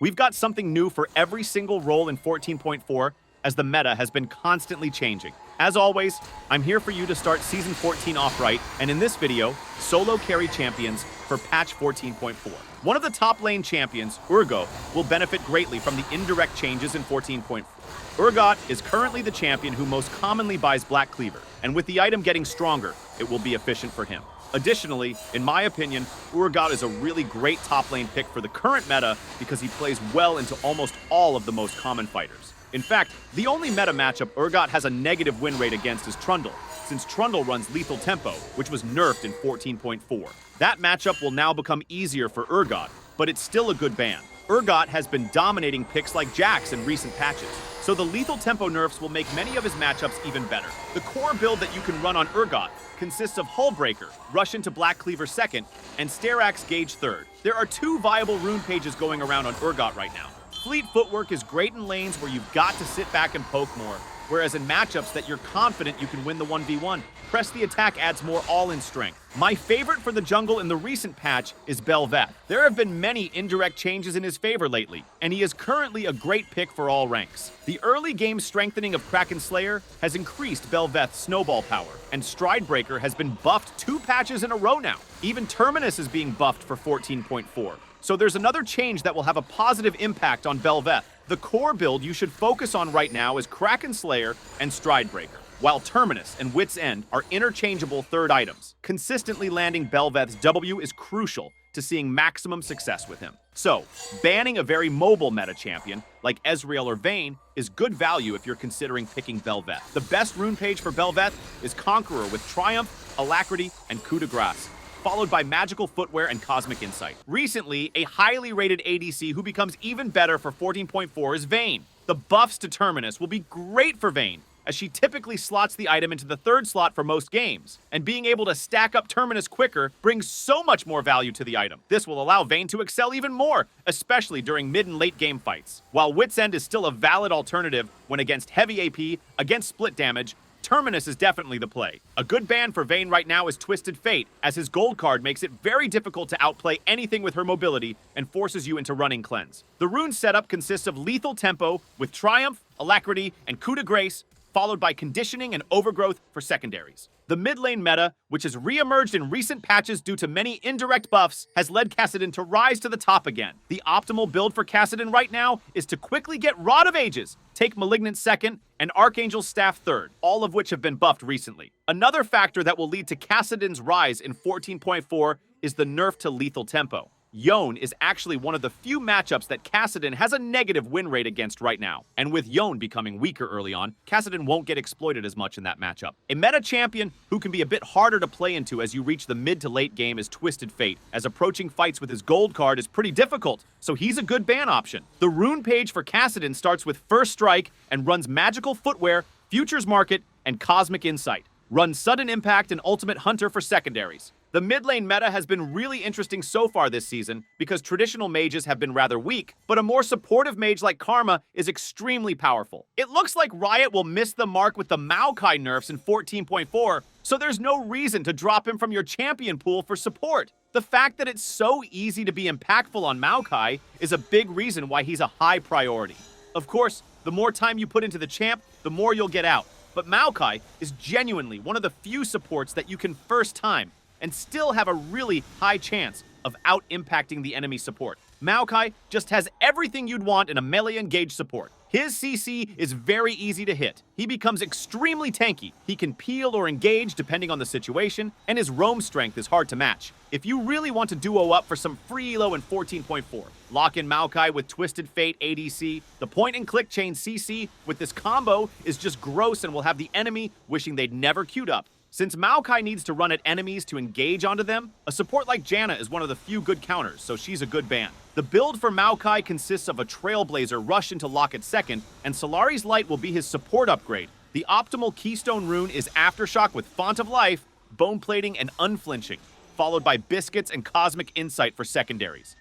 We've got something new for every single role in 14.4 as the meta has been constantly changing. As always, I'm here for you to start Season 14 off right, and in this video, solo carry champions for patch 14.4. One of the top lane champions, Urgot, will benefit greatly from the indirect changes in 14.4. Urgot is currently the champion who most commonly buys Black Cleaver, and with the item getting stronger, it will be efficient for him. Additionally, in my opinion, Urgot is a really great top lane pick for the current meta because he plays well into almost all of the most common fighters. In fact, the only meta matchup Urgot has a negative win rate against is Trundle, since Trundle runs Lethal Tempo, which was nerfed in 14.4. That matchup will now become easier for Urgot, but it's still a good ban. Urgot has been dominating picks like Jax in recent patches, so the Lethal Tempo nerfs will make many of his matchups even better. The core build that you can run on Urgot consists of Hullbreaker, Rush into Black Cleaver second, and Sterak's Gage third. There are two viable rune pages going around on Urgot right now. Fleet Footwork is great in lanes where you've got to sit back and poke more, whereas in matchups that you're confident you can win the 1v1, Press the Attack adds more all-in strength. My favorite for the jungle in the recent patch is Bel'Veth. There have been many indirect changes in his favor lately, and he is currently a great pick for all ranks. The early game strengthening of Kraken Slayer has increased Bel'Veth's snowball power, and Stridebreaker has been buffed 2 patches in a row now. Even Terminus is being buffed for 14.4. So there's another change that will have a positive impact on Bel'Veth. The core build you should focus on right now is Kraken Slayer and Stridebreaker, while Terminus and Wit's End are interchangeable third items. Consistently landing Bel'Veth's W is crucial to seeing maximum success with him. So, banning a very mobile meta champion like Ezreal or Vayne is good value if you're considering picking Bel'Veth. The best rune page for Bel'Veth is Conqueror with Triumph, Alacrity, and Coup de Grace, followed by Magical Footwear and Cosmic Insight. Recently, a highly rated ADC who becomes even better for 14.4 is Vayne. The buffs to Terminus will be great for Vayne, as she typically slots the item into the third slot for most games, and being able to stack up Terminus quicker brings so much more value to the item. This will allow Vayne to excel even more, especially during mid and late game fights. While Wit's End is still a valid alternative when against heavy AP, against split damage, Terminus is definitely the play. A good ban for Vayne right now is Twisted Fate, as his gold card makes it very difficult to outplay anything with her mobility and forces you into running cleanse. The rune setup consists of Lethal Tempo with Triumph, Alacrity, and Coup de Grace, followed by Conditioning and Overgrowth for secondaries. The mid lane meta, which has re-emerged in recent patches due to many indirect buffs, has led Kassadin to rise to the top again. The optimal build for Kassadin right now is to quickly get Rod of Ages, take Malignant second, and Archangel's Staff third, all of which have been buffed recently. Another factor that will lead to Kassadin's rise in 14.4 is the nerf to Lethal Tempo. Yone is actually one of the few matchups that Kassadin has a negative win rate against right now, and with Yone becoming weaker early on, Kassadin won't get exploited as much in that matchup. A meta champion who can be a bit harder to play into as you reach the mid to late game is Twisted Fate, as approaching fights with his gold card is pretty difficult, so he's a good ban option. The rune page for Kassadin starts with First Strike and runs Magical Footwear, Futures Market, and Cosmic Insight. Runs Sudden Impact and Ultimate Hunter for secondaries. The mid lane meta has been really interesting so far this season because traditional mages have been rather weak, but a more supportive mage like Karma is extremely powerful. It looks like Riot will miss the mark with the Maokai nerfs in 14.4, so there's no reason to drop him from your champion pool for support. The fact that it's so easy to be impactful on Maokai is a big reason why he's a high priority. Of course, the more time you put into the champ, the more you'll get out. But Maokai is genuinely one of the few supports that you can first time and still have a really high chance of out-impacting the enemy support. Maokai just has everything you'd want in a melee engaged support. His CC is very easy to hit. He becomes extremely tanky. He can peel or engage depending on the situation, and his roam strength is hard to match. If you really want to duo up for some free elo in 14.4, lock in Maokai with Twisted Fate ADC. The point-and-click chain CC with this combo is just gross and will have the enemy wishing they'd never queued up. Since Maokai needs to run at enemies to engage onto them, a support like Janna is one of the few good counters, so she's a good ban. The build for Maokai consists of a Trailblazer Rush into Locket second, and Solari's Light will be his support upgrade. The optimal Keystone rune is Aftershock with Font of Life, Bone Plating, and Unflinching, followed by Biscuits and Cosmic Insight for secondaries.